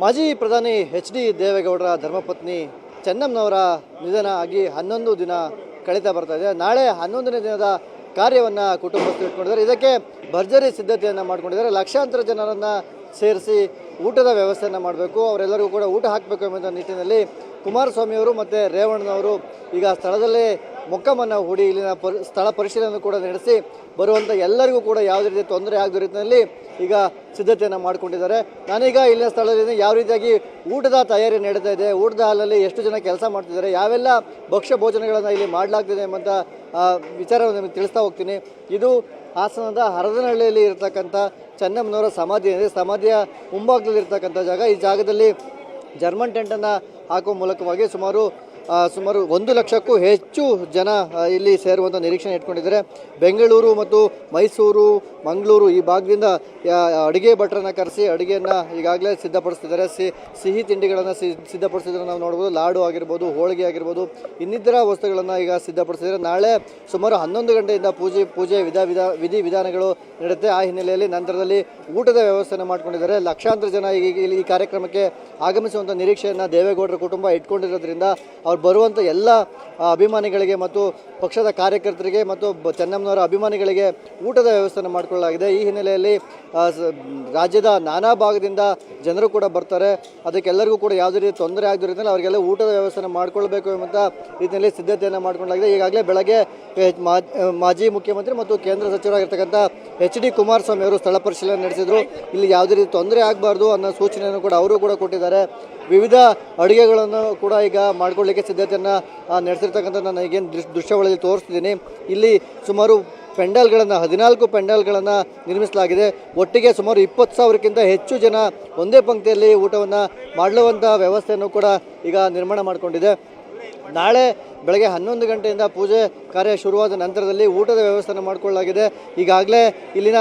ಮಾಜಿ ಪ್ರಧಾನಿ HD ದೇವೇಗೌಡರ ಧರ್ಮಪತ್ನಿ ಚೆನ್ನಮ್ಮನವರ ನಿಧನ ಆಗಿ 11 ದಿನ ಕಳೀತಾ ಬರ್ತಾ ಇದೆ. ನಾಳೆ 11ನೇ ದಿನದ ಕಾರ್ಯವನ್ನು ಕುಟುಂಬಸ್ಥರು ಇಟ್ಕೊಂಡಿದ್ದಾರೆ. ಇದಕ್ಕೆ ಭರ್ಜರಿ ಸಿದ್ಧತೆಯನ್ನು ಮಾಡ್ಕೊಂಡಿದ್ದಾರೆ. ಲಕ್ಷಾಂತರ ಜನರನ್ನು ಸೇರಿಸಿ ಊಟದ ವ್ಯವಸ್ಥೆಯನ್ನು ಮಾಡಬೇಕು, ಅವರೆಲ್ಲರಿಗೂ ಕೂಡ ಊಟ ಹಾಕಬೇಕು ಎಂಬ ನಿಟ್ಟಿನಲ್ಲಿ ಕುಮಾರಸ್ವಾಮಿ ಅವರು ಮತ್ತು ರೇವಣ್ಣನವರು ಈಗ ಸ್ಥಳದಲ್ಲೇ ಮೊಕ್ಕಮನ್ನು ಹೂಡಿ ಇಲ್ಲಿನ ಸ್ಥಳ ಪರಿಶೀಲನೆ ಕೂಡ ನಡೆಸಿ ಬರುವಂಥ ಎಲ್ಲರಿಗೂ ಕೂಡ ಯಾವುದೇ ರೀತಿ ತೊಂದರೆ ಆಗದ ರೀತಿಯಲ್ಲಿ ಈಗ ಸಿದ್ಧತೆಯನ್ನು ಮಾಡಿಕೊಂಡಿದ್ದಾರೆ. ನಾನೀಗ ಇಲ್ಲಿನ ಸ್ಥಳದಲ್ಲಿ ಯಾವ ರೀತಿಯಾಗಿ ಊಟದ ತಯಾರಿ ನಡೀತಾ ಇದೆ, ಊಟದ ಹಾಲಲ್ಲಿ ಎಷ್ಟು ಜನ ಕೆಲಸ ಮಾಡ್ತಿದ್ದಾರೆ, ಯಾವೆಲ್ಲ ಭಕ್ಷ್ಯ ಭೋಜನಗಳನ್ನು ಇಲ್ಲಿ ಮಾಡಲಾಗ್ತಿದೆ ಎಂಬಂಥ ವಿಚಾರವನ್ನು ನಿಮಗೆ ತಿಳಿಸ್ತಾ ಹೋಗ್ತೀನಿ. ಇದು ಹಾಸನದ ಹರದನಹಳ್ಳಿಯಲ್ಲಿ ಇರತಕ್ಕಂಥ ಚೆನ್ನಮ್ಮನವರ ಸಮಾಧಿ ಇದೆ. ಸಮಾಧಿಯ ಮುಂಭಾಗದಲ್ಲಿ ಇರ್ತಕ್ಕಂಥ ಜಾಗ. ಈ ಜಾಗದಲ್ಲಿ ಜರ್ಮನ್ ಟೆಂಟನ್ನು ಹಾಕುವ ಮೂಲಕವಾಗಿ ಸುಮಾರು 1 ಲಕ್ಷಕ್ಕೂ ಹೆಚ್ಚು ಜನ ಇಲ್ಲಿ ಸೇರುವಂಥ ನಿರೀಕ್ಷೆ ಇಟ್ಕೊಂಡಿದ್ದಾರೆ. ಬೆಂಗಳೂರು ಮತ್ತು ಮೈಸೂರು, ಮಂಗಳೂರು ಈ ಭಾಗದಿಂದ ಅಡುಗೆ ಭಟ್ರನ್ನು ಕರೆಸಿ ಅಡುಗೆಯನ್ನು ಈಗಾಗಲೇ ಸಿದ್ಧಪಡಿಸ್ತಿದ್ದಾರೆ. ಸಿಹಿ ತಿಂಡಿಗಳನ್ನು ಸಿದ್ಧಪಡಿಸಿದ್ರೆ ನಾವು ನೋಡ್ಬೋದು. ಲಾಡು ಆಗಿರ್ಬೋದು, ಹೋಳಿಗೆ ಆಗಿರ್ಬೋದು, ಇನ್ನಿತರ ವಸ್ತುಗಳನ್ನು ಈಗ ಸಿದ್ಧಪಡಿಸಿದ್ದಾರೆ. ನಾಳೆ ಸುಮಾರು 11 ಗಂಟೆಯಿಂದ ಪೂಜೆ ವಿಧಿ ವಿಧಾನಗಳು ನಡೆಯುತ್ತೆ. ಆ ಹಿನ್ನೆಲೆಯಲ್ಲಿ ನಂತರದಲ್ಲಿ ಊಟದ ವ್ಯವಸ್ಥೆಯನ್ನು ಮಾಡ್ಕೊಂಡಿದ್ದಾರೆ. ಲಕ್ಷಾಂತರ ಜನ ಈ ಕಾರ್ಯಕ್ರಮಕ್ಕೆ ಆಗಮಿಸುವಂಥ ನಿರೀಕ್ಷೆಯನ್ನು ದೇವೇಗೌಡರ ಕುಟುಂಬ ಇಟ್ಕೊಂಡಿರೋದ್ರಿಂದ ಅವ್ರು ಬರುವಂಥ ಎಲ್ಲ ಅಭಿಮಾನಿಗಳಿಗೆ ಮತ್ತು ಪಕ್ಷದ ಕಾರ್ಯಕರ್ತರಿಗೆ ಮತ್ತು ಚೆನ್ನಮ್ಮನವರ ಅಭಿಮಾನಿಗಳಿಗೆ ಊಟದ ವ್ಯವಸ್ಥೆಯನ್ನು ಮಾಡಿಕೊಳ್ಳಲಾಗಿದೆ. ಈ ಹಿನ್ನೆಲೆಯಲ್ಲಿ ರಾಜ್ಯದ ನಾನಾ ಭಾಗದಿಂದ ಜನರು ಕೂಡ ಬರ್ತಾರೆ. ಅದಕ್ಕೆಲ್ಲರಿಗೂ ಕೂಡ ಯಾವುದೇ ರೀತಿ ತೊಂದರೆ ಆಗದಿರೋದ್ರಿಂದ ಅವರಿಗೆಲ್ಲ ಊಟದ ವ್ಯವಸ್ಥೆಯನ್ನು ಮಾಡಿಕೊಳ್ಬೇಕು ಎಂಬಂಥ ರೀತಿಯಲ್ಲಿ ಸಿದ್ಧತೆಯನ್ನು ಮಾಡಿಕೊಳ್ಳಲಾಗಿದೆ. ಈಗಾಗಲೇ ಬೆಳಗ್ಗೆ ಮಾಜಿ ಮುಖ್ಯಮಂತ್ರಿ ಮತ್ತು ಕೇಂದ್ರ ಸಚಿವರಾಗಿರ್ತಕ್ಕಂಥ HD ಕುಮಾರಸ್ವಾಮಿ ಅವರು ಸ್ಥಳ ಪರಿಶೀಲನೆ ನಡೆಸಿದರು. ಇಲ್ಲಿ ಯಾವುದೇ ರೀತಿ ತೊಂದರೆ ಆಗಬಾರ್ದು ಅನ್ನೋ ಸೂಚನೆಯನ್ನು ಕೂಡ ಅವರು ಕೂಡ ಕೊಟ್ಟಿದ್ದಾರೆ. ವಿವಿಧ ಅಡುಗೆಗಳನ್ನು ಕೂಡ ಈಗ ಮಾಡಿಕೊಳ್ಳಿಕ್ಕೆ ಸಿದ್ಧತೆಯನ್ನು ನಡೆಸಿರ್ತಕ್ಕಂಥ ನಾನು ಈಗೇನು ದೃಶ್ಯಾವಳಿಯಲ್ಲಿ ತೋರಿಸ್ತಿದ್ದೀನಿ. ಇಲ್ಲಿ ಸುಮಾರು ಪೆಂಡಲ್ಗಳನ್ನು 14 ಪೆಂಡಲ್ಗಳನ್ನು ನಿರ್ಮಿಸಲಾಗಿದೆ. ಒಟ್ಟಿಗೆ ಸುಮಾರು 20,000ಕ್ಕಿಂತ ಹೆಚ್ಚು ಜನ ಒಂದೇ ಪಂಕ್ತಿಯಲ್ಲಿ ಊಟವನ್ನು ಮಾಡಲುವಂಥ ವ್ಯವಸ್ಥೆಯನ್ನು ಕೂಡ ಈಗ ನಿರ್ಮಾಣ ಮಾಡಿಕೊಂಡಿದೆ. ನಾಳೆ ಬೆಳಗ್ಗೆ 11 ಗಂಟೆಯಿಂದ ಪೂಜೆ ಕಾರ್ಯ ಶುರುವಾದ ನಂತರದಲ್ಲಿ ಊಟದ ವ್ಯವಸ್ಥೆಯನ್ನು ಮಾಡಿಕೊಳ್ಳಲಾಗಿದೆ. ಈಗಾಗಲೇ ಇಲ್ಲಿನ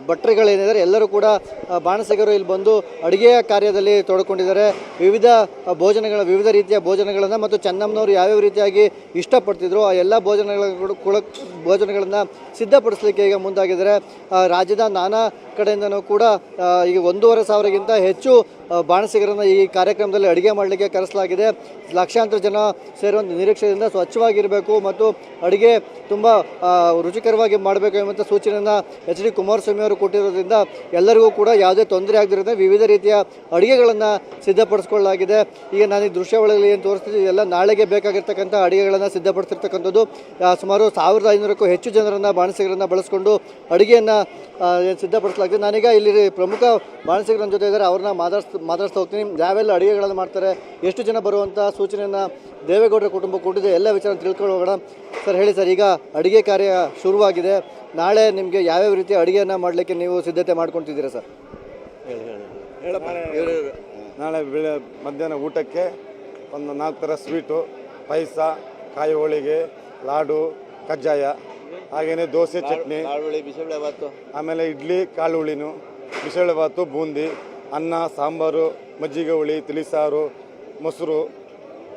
ಭಟ್ರುಗಳೇನಿದ್ದಾರೆ ಎಲ್ಲರೂ ಕೂಡ ಬಾಣಸಿಗರು ಇಲ್ಲಿ ಬಂದು ಅಡುಗೆಯ ಕಾರ್ಯದಲ್ಲಿ ತೊಡಕೊಂಡಿದ್ದಾರೆ. ವಿವಿಧ ರೀತಿಯ ಭೋಜನಗಳನ್ನು ಮತ್ತು ಚೆನ್ನಮ್ಮನವರು ಯಾವ್ಯಾವ ರೀತಿಯಾಗಿ ಇಷ್ಟಪಡ್ತಿದ್ರು ಆ ಎಲ್ಲ ಭೋಜನಗಳನ್ನು ಸಿದ್ಧಪಡಿಸಲಿಕ್ಕೆ ಈಗ ಮುಂದಾಗಿದ್ದಾರೆ. ರಾಜ್ಯದ ನಾನಾ ಕಡೆಯಿಂದನೂ ಕೂಡ ಈಗ 1,500ಗಿಂತ ಹೆಚ್ಚು ಬಾಣಸಿಗರನ್ನು ಈ ಕಾರ್ಯಕ್ರಮದಲ್ಲಿ ಅಡುಗೆ ಮಾಡಲಿಕ್ಕೆ ಕರೆಸಲಾಗಿದೆ. ಲಕ್ಷಾಂತರ ಜನ ಸೇರುವಂಥ ನಿರೀಕ್ಷೆಯಿಂದ ಸ್ವಚ್ಛವಾಗಿರಬೇಕು ಮತ್ತು ಅಡುಗೆ ತುಂಬ ರುಚಿಕರವಾಗಿ ಮಾಡಬೇಕು ಎಂಬಂಥ ಸೂಚನೆಯನ್ನು HD ಕುಮಾರಸ್ವಾಮಿ ಅವರು ಕೊಟ್ಟಿರೋದ್ರಿಂದ ಎಲ್ಲರಿಗೂ ಕೂಡ ಯಾವುದೇ ತೊಂದರೆ ಆಗದಿರೋದ್ರಿಂದ ವಿವಿಧ ರೀತಿಯ ಅಡುಗೆಗಳನ್ನು ಸಿದ್ಧಪಡಿಸ್ಕೊಳ್ಳಲಾಗಿದೆ. ಈಗ ನಾನು ಈ ದೃಶ್ಯಾವಳಿಯಲ್ಲಿ ಏನು ತೋರಿಸ್ತಿದ್ದೀನಿ ಎಲ್ಲ ನಾಳೆಗೆ ಬೇಕಾಗಿರ್ತಕ್ಕಂಥ ಅಡುಗೆಗಳನ್ನು ಸಿದ್ಧಪಡಿಸಿರ್ತಕ್ಕಂಥದ್ದು. ಸುಮಾರು 1,500ಕ್ಕೂ ಹೆಚ್ಚು ಜನರನ್ನು ಬಾಣಸಿಗರನ್ನು ಬಳಸ್ಕೊಂಡು ಅಡುಗೆಯನ್ನು ಸಿದ್ಧಪಡಿಸಲಾಗಿದೆ. ನಾನೀಗ ಇಲ್ಲಿ ಪ್ರಮುಖ ಬಾಣಸಿಗರ ಜೊತೆ ಇದ್ದಾರೆ, ಅವ್ರನ್ನ ಮಾತಾಡ್ತಾ ಹೋಗ್ತೀನಿ. ಯಾವೆಲ್ಲ ಅಡುಗೆಗಳನ್ನು ಮಾಡ್ತಾರೆ, ಎಷ್ಟು ಜನ ಬರುವಂಥ ಸೂಚನೆಯನ್ನು ದೇವೇಗೌಡರ ಕುಟುಂಬ ಕೊಟ್ಟಿದೆ, ಎಲ್ಲ ವಿಚಾರ ತಿಳ್ಕೊಳ್ಳೋಣ. ಸರ್ ಹೇಳಿ ಸರ್, ಈಗ ಅಡುಗೆ ಕಾರ್ಯ ಶುರುವಾಗಿದೆ. ನಾಳೆ ನಿಮಗೆ ಯಾವ್ಯಾವ ರೀತಿಯ ಅಡುಗೆಯನ್ನು ಮಾಡಲಿಕ್ಕೆ ನೀವು ಸಿದ್ಧತೆ ಮಾಡ್ಕೊತಿದ್ದೀರಾ ಸರ್? ನಾಳೆ ಮಧ್ಯಾಹ್ನ ಊಟಕ್ಕೆ ಒಂದು 4 ಥರ ಸ್ವೀಟು, ಪಾಯಸ, ಕಾಯಿ ಹೋಳಿಗೆ, ಲಾಡು, ಕಜ್ಜಾಯ, ಹಾಗೆಯೇ ದೋಸೆ, ಚಟ್ನಿ, ಬಿಸಿಬೇಳೆಬಾತು, ಆಮೇಲೆ ಇಡ್ಲಿ, ಕಾಳು ಹುಳಿನು, ಬಿಸಿಬೇಳೆಬಾತು, ಬೂಂದಿ, ಅನ್ನ, ಸಾಂಬಾರು, ಮಜ್ಜಿಗೆ ಹುಳಿ, ತಿಳಿಸಾರು, ಮೊಸರು,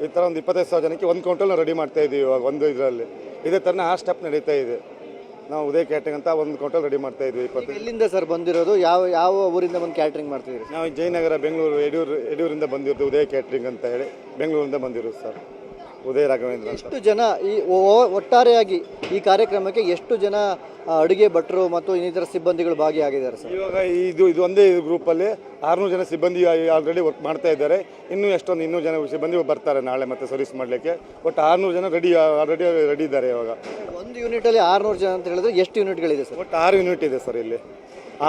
ಈ ಥರ ಒಂದು 25,000 ಜನಕ್ಕೆ 1 ಕ್ವಿಂಟಲ್ ರೆಡಿ ಮಾಡ್ತಾ ಇದ್ದೀವಿ. ಇವಾಗ ಒಂದು ಇದರಲ್ಲಿ ಇದೇ ಥರನೇ ಆ ಸ್ಟೆಪ್ ನಡೀತಾ ಇದೆ. ನಾವು ಉದಯ ಕ್ಯಾಟ್ರಿಂಗ್ ಅಂತ 1 ಕ್ವಿಂಟಲ್ ರೆಡಿ ಮಾಡ್ತಾ ಇದ್ವಿ. ಎಲ್ಲಿಂದ ಸರ್ ಬಂದಿರೋದು? ಯಾವ ಊರಿಂದ ಬಂದು ಕ್ಯಾಟ್ರಿಂಗ್ ಮಾಡ್ತಿದ್ದೀರಿ? ನಾವು ಜಯನಗರ, ಬೆಂಗಳೂರು, ಯಡಿಯೂರಿಂದ ಬಂದಿರೋದು. ಉದಯ ಕ್ಯಾಟ್ರಿಂಗ್ ಅಂತ ಹೇಳಿ ಬೆಂಗಳೂರಿಂದ ಬಂದಿರೋದು ಸರ್. ಉದಯ ರಾಘವೇಂದ್ರ. ಎಷ್ಟು ಜನ ಈ ಒಟ್ಟಾರೆಯಾಗಿ ಈ ಕಾರ್ಯಕ್ರಮಕ್ಕೆ ಎಷ್ಟು ಜನ ಅಡುಗೆ ಭಟ್ರು ಮತ್ತು ಇನ್ನಿತರ ಸಿಬ್ಬಂದಿಗಳು ಭಾಗಿಯಾಗಿದ್ದಾರೆ ಸರ್? ಇವಾಗ ಇದು ಒಂದೇ ಗ್ರೂಪಲ್ಲಿ 600 ಜನ ಸಿಬ್ಬಂದಿ ಆಲ್ರೆಡಿ ವರ್ಕ್ ಮಾಡ್ತಾ ಇದ್ದಾರೆ. ಇನ್ನೂ ಜನ ಸಿಬ್ಬಂದಿ ಬರ್ತಾರೆ ನಾಳೆ ಮತ್ತೆ ಸರ್ವಿಸ್ ಮಾಡಲಿಕ್ಕೆ. ಒಟ್ಟು 600 ಜನ ರೆಡಿ ಇದ್ದಾರೆ. ಇವಾಗ ಒಂದು ಯೂನಿಟಲ್ಲಿ 600 ಜನ ಅಂತ ಹೇಳಿದ್ರೆ ಎಷ್ಟು ಯೂನಿಟ್ಗಳಿದೆ ಸರ್? ಒಟ್ಟು 6 ಯೂನಿಟ್ ಇದೆ ಸರ್. ಇಲ್ಲಿ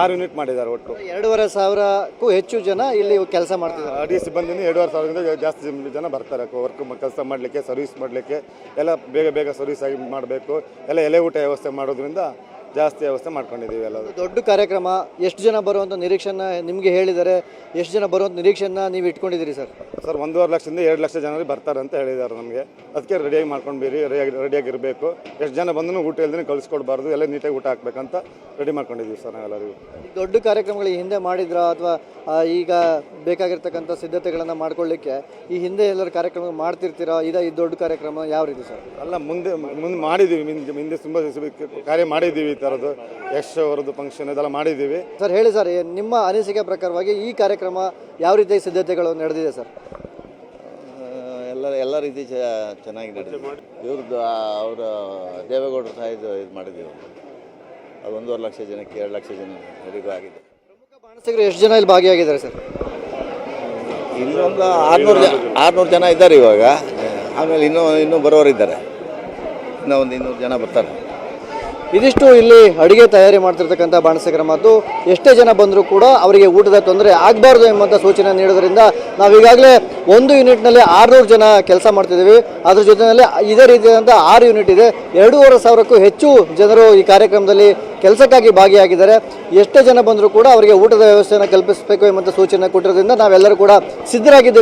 6 ಯೂನಿಟ್ ಮಾಡಿದ್ದಾರೆ. ಒಟ್ಟು 2,500ಕ್ಕೂ ಹೆಚ್ಚು ಜನ ಇಲ್ಲಿ ಕೆಲಸ ಮಾಡ್ತಿದ್ದಾರೆ. ಅಡುಗೆ ಸಿಬ್ಬಂದಿನ 2,500ದಿಂದ ಜಾಸ್ತಿ ಜನ ಬರ್ತಾರೆ ವರ್ಕ್ ಕೆಲಸ ಮಾಡಲಿಕ್ಕೆ, ಸರ್ವಿಸ್ ಮಾಡಲಿಕ್ಕೆ. ಎಲ್ಲ ಬೇಗ ಸರ್ವಿಸ್ ಆಗಿ ಮಾಡಬೇಕು. ಎಲ್ಲ ಎಲೆ ಊಟ ವ್ಯವಸ್ಥೆ ಮಾಡೋದ್ರಿಂದ ಜಾಸ್ತಿ ವ್ಯವಸ್ಥೆ ಮಾಡ್ಕೊಂಡಿದ್ದೀವಿ. ಎಲ್ಲ ದೊಡ್ಡ ಕಾರ್ಯಕ್ರಮ. ಎಷ್ಟು ಜನ ಬರುವಂಥ ನಿರೀಕ್ಷೆನ ನಿಮಗೆ ಹೇಳಿದ್ದಾರೆ? ಎಷ್ಟು ಜನ ಬರುವಂಥ ನಿರೀಕ್ಷೆನ ನೀವು ಇಟ್ಕೊಂಡಿದ್ದೀರಿ ಸರ್? 1.5 ಲಕ್ಷದಿಂದ 2 ಲಕ್ಷ ಜನರಿಗೆ ಬರ್ತಾರೆ ಅಂತ ಹೇಳಿದ್ದಾರೆ ನಮಗೆ. ಅದಕ್ಕೆ ರೆಡಿಯಾಗಿ ಮಾಡ್ಕೊಂಡು ರೆಡಿಯಾಗಿರಬೇಕು. ಎಷ್ಟು ಜನ ಬಂದರೂ ಊಟ ಇಲ್ಲದೇ ಕಳಿಸ್ಕೊಡ್ಬಾರ್ದು, ಎಲ್ಲ ನೀಟಾಗಿ ಊಟ ಹಾಕ್ಬೇಕಂತ ರೆಡಿ ಮಾಡ್ಕೊಂಡಿದ್ದೀವಿ ಸರ್ ನಾವೆಲ್ಲರಿಗೂ. ದೊಡ್ಡ ಕಾರ್ಯಕ್ರಮಗಳು ಹಿಂದೆ ಮಾಡಿದ್ರಾ ಅಥವಾ ಈಗ ಬೇಕಾಗಿರ್ತಕ್ಕಂಥ ಸಿದ್ಧತೆಗಳನ್ನು ಮಾಡ್ಕೊಳ್ಳಿಕ್ಕೆ ಈ ಹಿಂದೆ ಎಲ್ಲರೂ ಕಾರ್ಯಕ್ರಮ ಮಾಡ್ತಿರ್ತೀರಾ? ಈ ದೊಡ್ಡ ಕಾರ್ಯಕ್ರಮ ಯಾವ ರೀತಿ ಸರ್? ಅಲ್ಲ, ಮುಂದೆ ಮಾಡಿದ್ದೀವಿ. ಹಿಂದೆ ತುಂಬ ಕಾರ್ಯ ಮಾಡಿದ್ದೀವಿ. ನಡೀತಾ ಇರೋದು. ಯಶ್ ಅವರದ್ದು ಫಂಕ್ಷನ್ ಇದೆಲ್ಲ ಮಾಡಿದ್ದೀವಿ. ಸರ್ ಹೇಳಿ ಸರ್, ನಿಮ್ಮ ಅನಿಸಿಕೆ ಪ್ರಕಾರವಾಗಿ ಈ ಕಾರ್ಯಕ್ರಮ ಯಾವ ರೀತಿ ಸಿದ್ಧತೆಗಳು ನಡೆದಿದೆ ಸರ್? ಎಲ್ಲ ರೀತಿ ಚೆನ್ನಾಗಿ ನಡೆದಿದೆ. ಇವ್ರದ್ದು ಅವರ ದೇವೇಗೌಡರ ಸಾಹಿತ್ಯ ಇದು ಮಾಡಿದ್ದೀವಿ. ಅದು 1.5 ಲಕ್ಷ ಜನಕ್ಕೆ 2 ಲಕ್ಷ ಜನರಿಗೂ ಆಗಿದೆ. ಪ್ರಮುಖ ಬಾಣಸಿಗರು ಎಷ್ಟು ಜನ ಇಲ್ಲಿ ಭಾಗಿಯಾಗಿದ್ದಾರೆ ಸರ್? ಇನ್ನೊಂದು 600 ಜನ ಇದ್ದಾರೆ ಇವಾಗ. ಆಮೇಲೆ ಇನ್ನೂ ಬರೋರಿದ್ದಾರೆ. ಇನ್ನೂ ಒಂದು 200 ಜನ ಬರ್ತಾರೆ. ಇದಿಷ್ಟು ಇಲ್ಲಿ ಅಡುಗೆ ತಯಾರಿ ಮಾಡ್ತಿರ್ತಕ್ಕಂಥ ಬಾಣಸಿಗರ ಮಾತು. ಎಷ್ಟೇ ಜನ ಬಂದರೂ ಕೂಡ ಅವರಿಗೆ ಊಟದ ತೊಂದರೆ ಆಗಬಾರ್ದು ಎಂಬಂಥ ಸೂಚನೆ ನೀಡೋದ್ರಿಂದ ನಾವು ಈಗಾಗಲೇ ಒಂದು ಯೂನಿಟ್ನಲ್ಲಿ 600 ಜನ ಕೆಲಸ ಮಾಡ್ತಿದ್ದೀವಿ. ಅದ್ರ ಜೊತೆಯಲ್ಲಿ ಇದೇ ರೀತಿಯಾದಂಥ 6 ಯೂನಿಟ್ ಇದೆ. 2500ಕ್ಕೂ ಹೆಚ್ಚು ಜನರು ಈ ಕಾರ್ಯಕ್ರಮದಲ್ಲಿ ಕೆಲಸಕ್ಕಾಗಿ ಭಾಗಿಯಾಗಿದ್ದಾರೆ. ಎಷ್ಟೇ ಜನ ಬಂದರೂ ಕೂಡ ಅವರಿಗೆ ಊಟದ ವ್ಯವಸ್ಥೆಯನ್ನು ಕಲ್ಪಿಸಬೇಕು ಎಂಬಂಥ ಸೂಚನೆ ಕೊಟ್ಟಿರೋದ್ರಿಂದ ನಾವೆಲ್ಲರೂ ಕೂಡ ಸಿದ್ಧರಾಗಿದ್ದೇವೆ.